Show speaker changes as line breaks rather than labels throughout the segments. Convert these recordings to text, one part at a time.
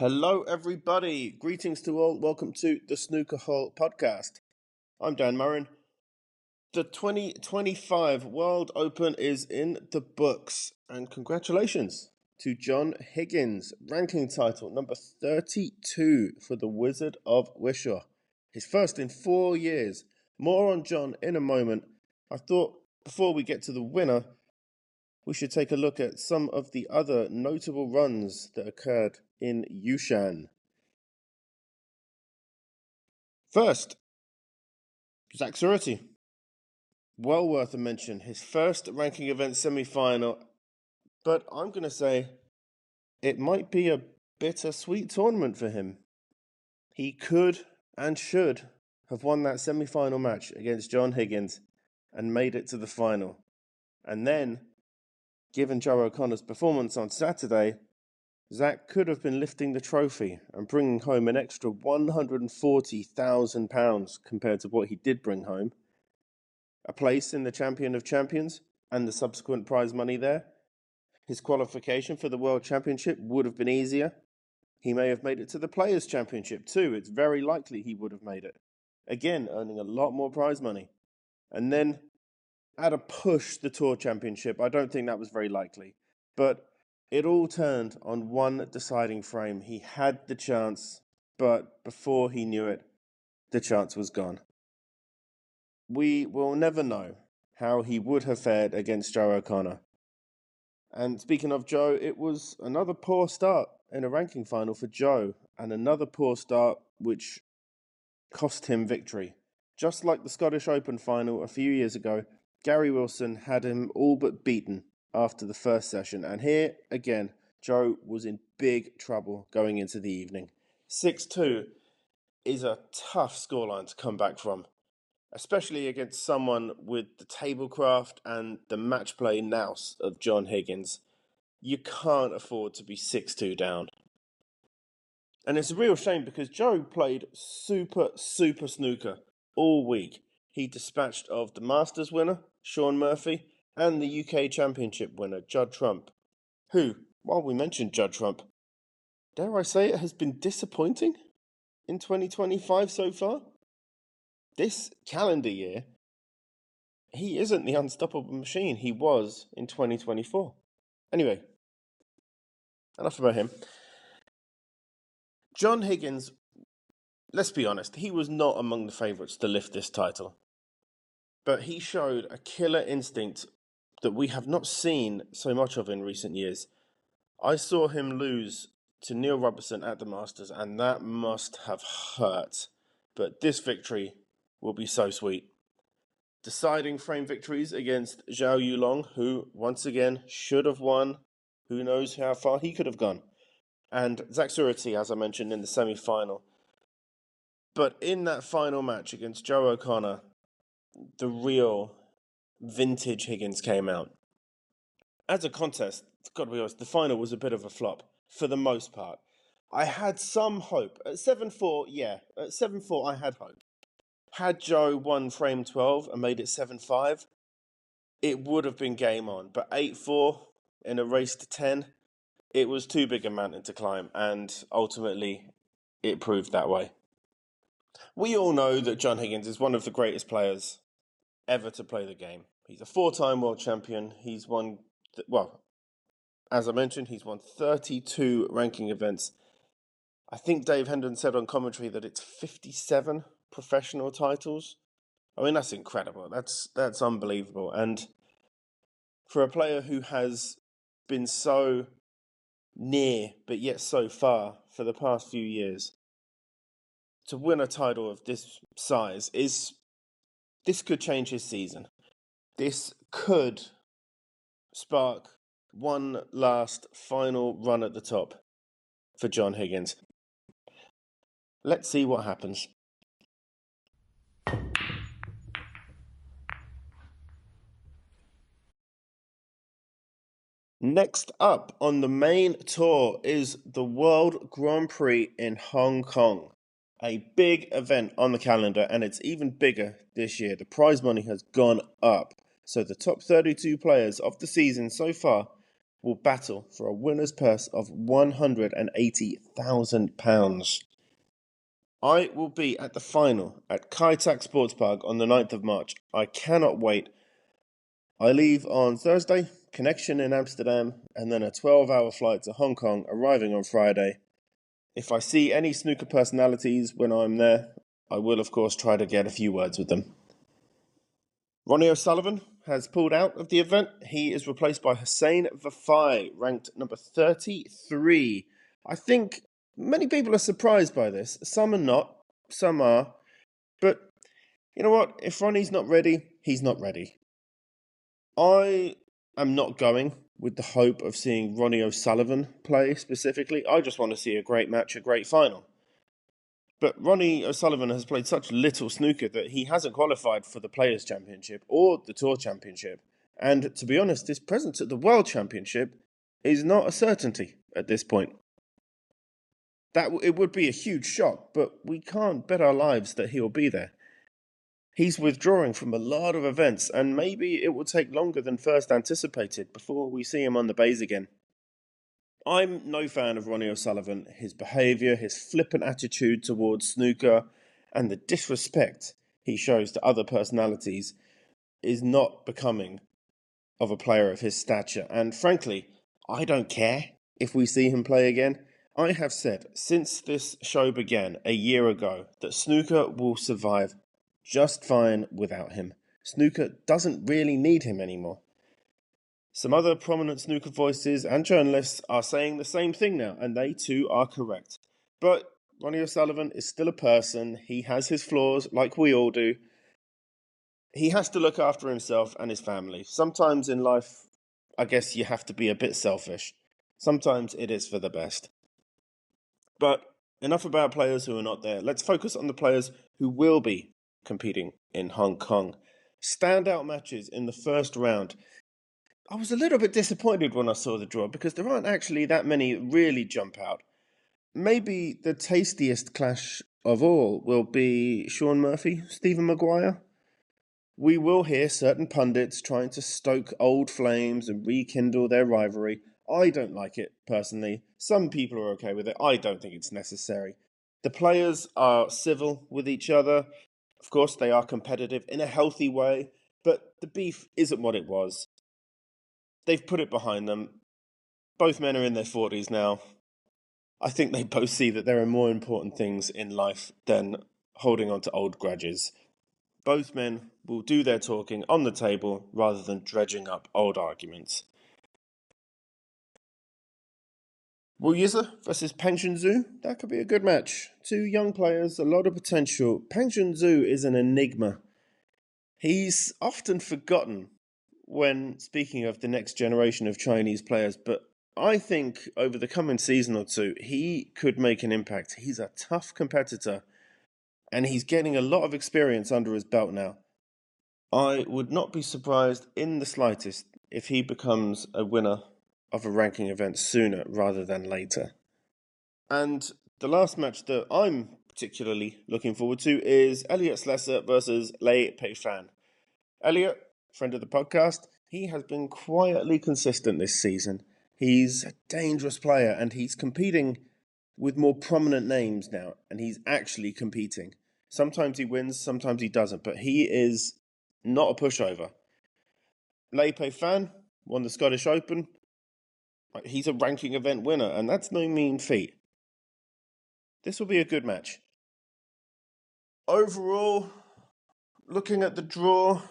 Hello, everybody. Greetings to all. Welcome to the Snooker Hall podcast. I'm Dan Murrin. The 2025 World Open is in the books, and congratulations to John Higgins, ranking title number 32 for the Wizard of Wishaw. His first in 4 years. More on John in a moment. I thought before we get to the winner, we should take a look at some of the other notable runs that occurred in Yushan. First, Zach Surety. Well worth a mention. His first ranking event semi-final, but I'm going to say it might be a bittersweet tournament for him. He could and should have won that semi-final match against John Higgins and made it to the final. And then, given Joe O'Connor's performance on Saturday, Zach could have been lifting the trophy and bringing home an extra £140,000 compared to what he did bring home. A place in the Champion of Champions and the subsequent prize money there. His qualification for the World Championship would have been easier. He may have made it to the Players' Championship too. It's very likely he would have made it. Again, earning a lot more prize money. And then, at a push, the Tour Championship. I don't think that was very likely. But it all turned on one deciding frame. He had the chance, but before he knew it, the chance was gone. We will never know how he would have fared against Joe O'Connor. And speaking of Joe, it was another poor start in a ranking final for Joe, and another poor start which cost him victory. Just like the Scottish Open final a few years ago, Gary Wilson had him all but beaten after the first session, and here, again, Joe was in big trouble going into the evening. 6-2 is a tough scoreline to come back from, especially against someone with the tablecraft and the match play nous of John Higgins. You can't afford to be 6-2 down. And it's a real shame because Joe played super snooker all week. He dispatched of the Masters winner, Shaun Murphy, and the UK Championship winner, Judd Trump, who, while we mentioned Judd Trump, dare I say it has been disappointing in 2025 so far? This calendar year, he isn't the unstoppable machine he was in 2024. Anyway, enough about him. John Higgins, let's be honest, he was not among the favourites to lift this title. But he showed a killer instinct that we have not seen so much of in recent years. I saw him lose to Neil Robertson at the Masters, and that must have hurt. But this victory will be so sweet. Deciding frame victories against Zhao Yulong, who, once again, should have won. Who knows how far he could have gone. And Zach Surety, as I mentioned, in the semi-final. But in that final match against Joe O'Connor, the real vintage Higgins came out. As a contest, got to be honest, the final was a bit of a flop, for the most part. I had some hope. At 7-4, yeah. At 7-4, I had hope. Had Joe won frame 12 and made it 7-5, it would have been game on. But 8-4 in a race to 10, it was too big a mountain to climb, and ultimately it proved that way. We all know that John Higgins is one of the greatest players ever to play the game. He's a 4-time world champion. He's won, as I mentioned, he's won 32 ranking events. I think Dave Hendon said on commentary that it's 57 professional titles. I mean, that's incredible. That's unbelievable. And for a player who has been so near but yet so far for the past few years, to win a title of this size this could change his season. This could spark one last final run at the top for John Higgins. Let's see what happens. Next up on the main tour is the World Grand Prix in Hong Kong. A big event on the calendar, and it's even bigger this year. The prize money has gone up. So the top 32 players of the season so far will battle for a winner's purse of £180,000. I will be at the final at Kai Tak Sports Park on the 9th of March. I cannot wait. I leave on Thursday, connection in Amsterdam, and then a 12-hour flight to Hong Kong, arriving on Friday. If I see any snooker personalities when I'm there, I will of course try to get a few words with them. Ronnie O'Sullivan has pulled out of the event. He is replaced by Hussein Vafai, ranked number 33. I think many people are surprised by this. Some are not, some are. But you know what? If Ronnie's not ready, he's not ready. I am not going with the hope of seeing Ronnie O'Sullivan play specifically. I just want to see a great match, a great final. But Ronnie O'Sullivan has played such little snooker that he hasn't qualified for the Players' Championship or the Tour Championship. And to be honest, his presence at the World Championship is not a certainty at this point. It would be a huge shock, but we can't bet our lives that he'll be there. He's withdrawing from a lot of events, and maybe it will take longer than first anticipated before we see him on the bays again. I'm no fan of Ronnie O'Sullivan. His behaviour, his flippant attitude towards snooker, and the disrespect he shows to other personalities is not becoming of a player of his stature. And frankly, I don't care if we see him play again. I have said since this show began a year ago that snooker will survive just fine without him. Snooker doesn't really need him anymore. Some other prominent snooker voices and journalists are saying the same thing now, and they too are correct. But Ronnie O'Sullivan is still a person. He has his flaws, like we all do. He has to look after himself and his family. Sometimes in life, I guess you have to be a bit selfish. Sometimes it is for the best. But enough about players who are not there. Let's focus on the players who will be competing in Hong Kong. Standout matches in the first round. I was a little bit disappointed when I saw the draw because there aren't actually that many really jump out. Maybe the tastiest clash of all will be Shaun Murphy, Stephen Maguire. We will hear certain pundits trying to stoke old flames and rekindle their rivalry. I don't like it, personally. Some people are okay with it. I don't think it's necessary. The players are civil with each other. Of course, they are competitive in a healthy way, but the beef isn't what it was. They've put it behind them. Both men are in their 40s now. I think they both see that there are more important things in life than holding on to old grudges. Both men will do their talking on the table rather than dredging up old arguments. Wu Yize versus Peng Zhu. That could be a good match. Two young players, a lot of potential. Peng Zhu is an enigma. He's often forgotten when speaking of the next generation of Chinese players, but I think over the coming season or two, he could make an impact. He's a tough competitor, and he's getting a lot of experience under his belt now. I would not be surprised in the slightest if he becomes a winner of a ranking event sooner rather than later. And the last match that I'm particularly looking forward to is Elliot Slesser versus Lei Peifan. Elliot, friend of the podcast, he has been quietly consistent this season. He's a dangerous player and he's competing with more prominent names now, and he's actually competing. Sometimes he wins, sometimes he doesn't, but he is not a pushover. Lei Peifan won the Scottish Open. He's a ranking event winner, and that's no mean feat. This will be a good match. Overall, looking at the draw,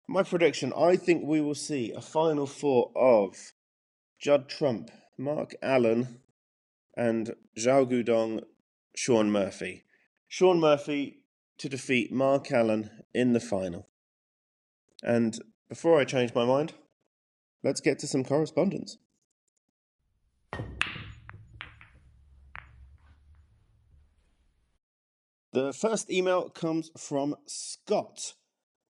my prediction, I think we will see a final four of Judd Trump, Mark Allen, and Zhao Guodong, Shaun Murphy. Shaun Murphy to defeat Mark Allen in the final. And before I change my mind, let's get to some correspondence. The first email comes from Scott.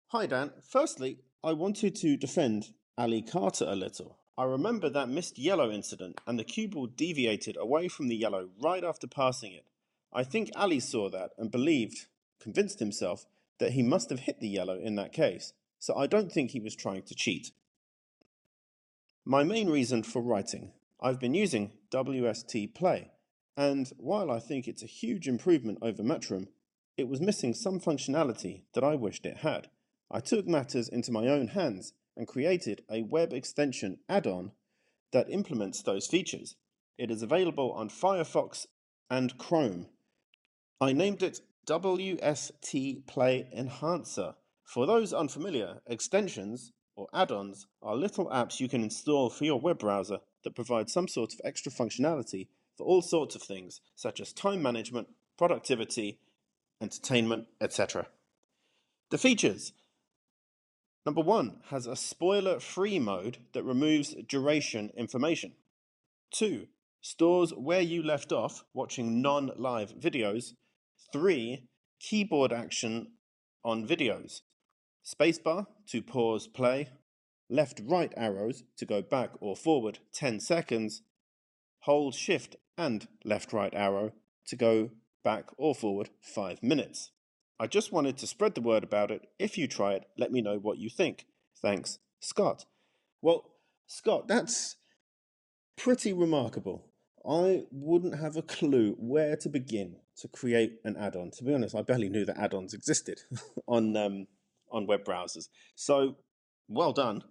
Hi Dan, firstly, I wanted to defend Ali Carter a little. I remember that missed yellow incident and the cue ball deviated away from the yellow right after passing it. I think Ali saw that and convinced himself that he must have hit the yellow in that case, so I don't think he was trying to cheat. My main reason for writing. I've been using WST Play, and while I think it's a huge improvement over Matchroom, it was missing some functionality that I wished it had. I took matters into my own hands and created a web extension add-on that implements those features. It is available on Firefox and Chrome. I named it WST Play Enhancer. For those unfamiliar, extensions or add-ons are little apps you can install for your web browser that provide some sort of extra functionality for all sorts of things, such as time management, productivity, entertainment, etc. The features. Number 1 has a spoiler-free mode that removes duration information. 2. Stores where you left off watching non-live videos. 3. Keyboard action on videos. Spacebar to pause play. Left-right arrows to go back or forward 10 seconds. Hold shift and left-right arrow to go back or forward 5 minutes. I just wanted to spread the word about it. If you try it, let me know what you think. Thanks, Scott. Well, Scott, that's pretty remarkable. I wouldn't have a clue where to begin to create an add-on. To be honest, I barely knew that add-ons existed on web browsers. So, well done.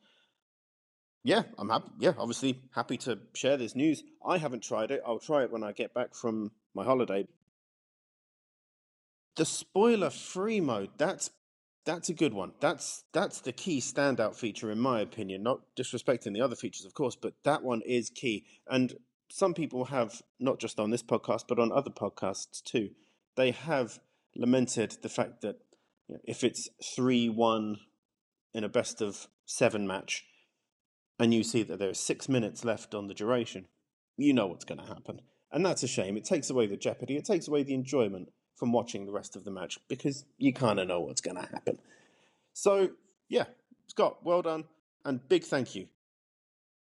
Yeah, I'm happy. Yeah, obviously happy to share this news. I haven't tried it. I'll try it when I get back from my holiday. The spoiler-free mode, that's a good one. That's the key standout feature in my opinion. Not disrespecting the other features, of course, but that one is key. And some people have, not just on this podcast, but on other podcasts too, they have lamented the fact that if it's 3-1 in a best of 7 match, and you see that there are 6 minutes left on the duration, you know what's going to happen. And that's a shame. It takes away the jeopardy. It takes away the enjoyment from watching the rest of the match because you kind of know what's going to happen. So, yeah, Scott, well done. And big thank you.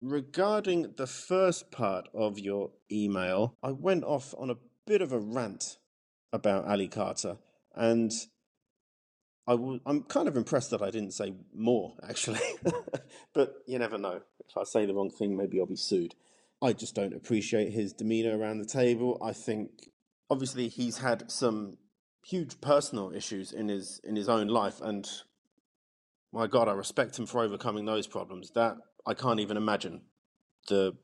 Regarding the first part of your email, I went off on a bit of a rant about Ali Carter. And I'm kind of impressed that I didn't say more, actually. But you never know. If I say the wrong thing, maybe I'll be sued. I just don't appreciate his demeanor around the table. I think, obviously, he's had some huge personal issues in his own life, and my God, I respect him for overcoming those problems. That I can't even imagine the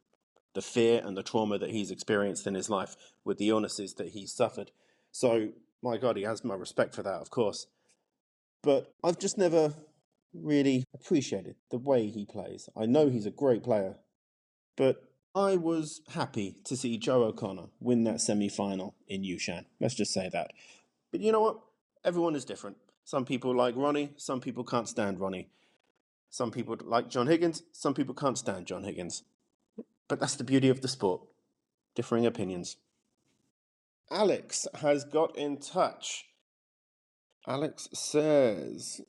fear and the trauma that he's experienced in his life with the illnesses that he's suffered. So, my God, he has my respect for that, of course. But I've just never really appreciated the way he plays. I know he's a great player, but I was happy to see Joe O'Connor win that semi-final in Yushan. Let's just say that. But you know what? Everyone is different. Some people like Ronnie, some people can't stand Ronnie. Some people like John Higgins, some people can't stand John Higgins. But that's the beauty of the sport. Differing opinions. Alex has got in touch. Alex says,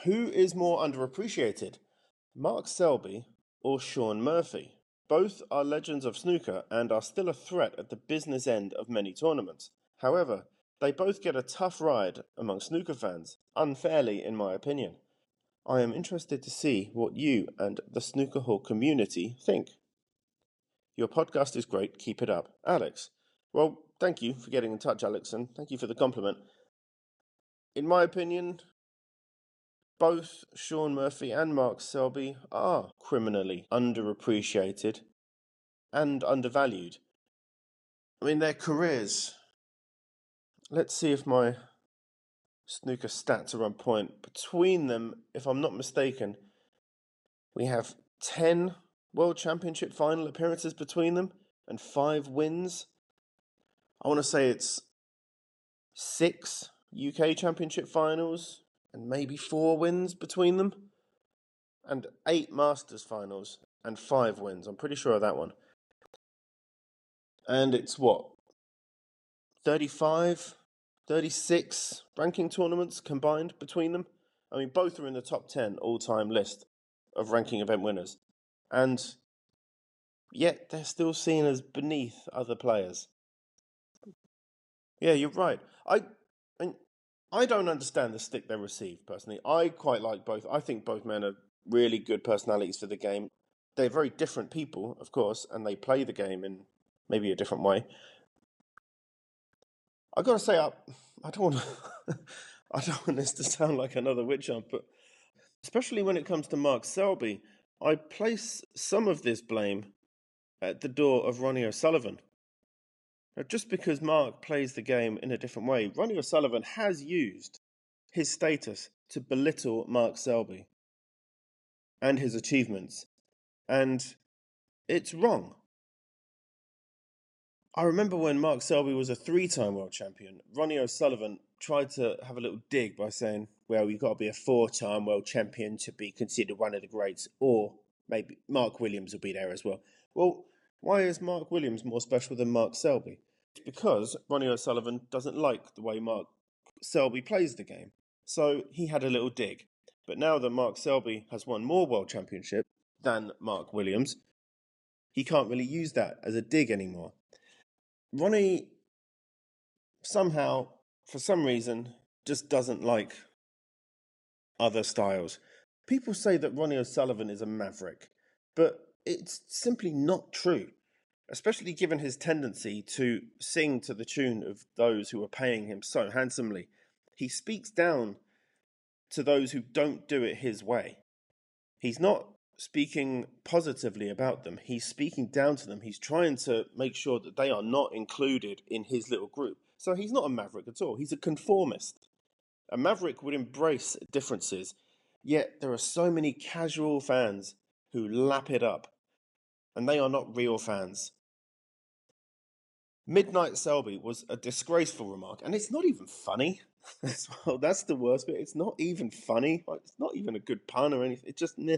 who is more underappreciated, Mark Selby or Shaun Murphy? Both are legends of snooker and are still a threat at the business end of many tournaments. However, they both get a tough ride among snooker fans, unfairly in my opinion. I am interested to see what you and the Snooker Hall community think. Your podcast is great, keep it up. Alex. Well, thank you for getting in touch, Alex, and thank you for the compliment. In my opinion, both Shaun Murphy and Mark Selby are criminally underappreciated and undervalued. I mean, their careers. Let's see if my snooker stats are on point. Between them, if I'm not mistaken, we have 10 World Championship final appearances between them and 5 wins. I want to say it's 6 UK Championship finals and maybe 4 wins between them, and 8 Masters finals and 5 wins. I'm pretty sure of that one. And it's what? 35, 36 ranking tournaments combined between them. I mean, both are in the top 10 all-time list of ranking event winners. And yet they're still seen as beneath other players. Yeah, you're right. I don't understand the stick they receive, personally. I quite like both. I think both men are really good personalities for the game. They're very different people, of course, and they play the game in maybe a different way. I gotta say, I don't want I don't want this to sound like another witch hunt, but especially when it comes to Mark Selby, I place some of this blame at the door of Ronnie O'Sullivan. Now, just because Mark plays the game in a different way, Ronnie O'Sullivan has used his status to belittle Mark Selby and his achievements, and it's wrong. I remember when Mark Selby was a 3-time world champion, Ronnie O'Sullivan tried to have a little dig by saying, well, you've got to be a 4-time world champion to be considered one of the greats, or maybe Mark Williams will be there as well. Well, why is Mark Williams more special than Mark Selby? It's because Ronnie O'Sullivan doesn't like the way Mark Selby plays the game. So he had a little dig. But now that Mark Selby has won more world championships than Mark Williams, he can't really use that as a dig anymore. Ronnie somehow, for some reason, just doesn't like other styles. People say that Ronnie O'Sullivan is a maverick, but it's simply not true, especially given his tendency to sing to the tune of those who are paying him so handsomely. He speaks down to those who don't do it his way. He's not speaking positively about them. He's speaking down to them. He's trying to make sure that they are not included in his little group. So he's not a maverick at all. He's a conformist. A maverick would embrace differences, yet there are so many casual fans who lap it up, and they are not real fans. Midnight Selby was a disgraceful remark, and it's not even funny. Well, that's the worst bit. It's not even funny. It's not even a good pun or anything. It's just meh.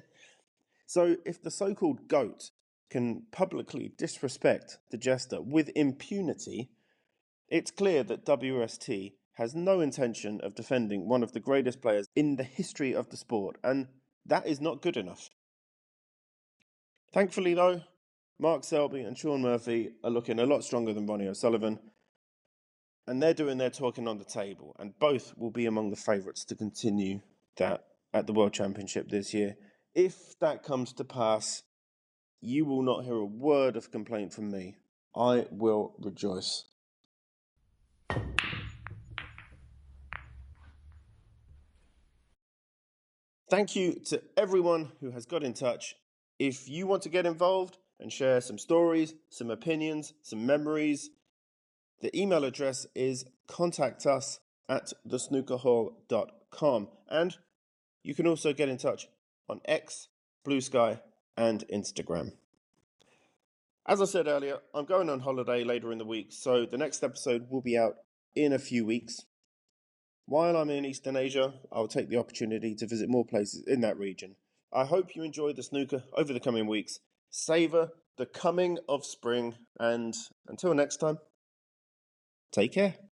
So if the so-called GOAT can publicly disrespect the jester with impunity, it's clear that WST has no intention of defending one of the greatest players in the history of the sport, and that is not good enough. Thankfully, though, Mark Selby and Sean Murphy are looking a lot stronger than Ronnie O'Sullivan, and they're doing their talking on the table, and both will be among the favourites to continue that at the World Championship this year. If that comes to pass, you will not hear a word of complaint from me. I will rejoice. Thank you to everyone who has got in touch. If you want to get involved and share some stories, some opinions, some memories, the email address is contactus@thesnookerhall.com. And you can also get in touch on X, Blue Sky, and Instagram. As I said earlier, I'm going on holiday later in the week, so the next episode will be out in a few weeks. While I'm in Eastern Asia, I'll take the opportunity to visit more places in that region. I hope you enjoy the snooker over the coming weeks. Savour the coming of spring, and until next time, take care.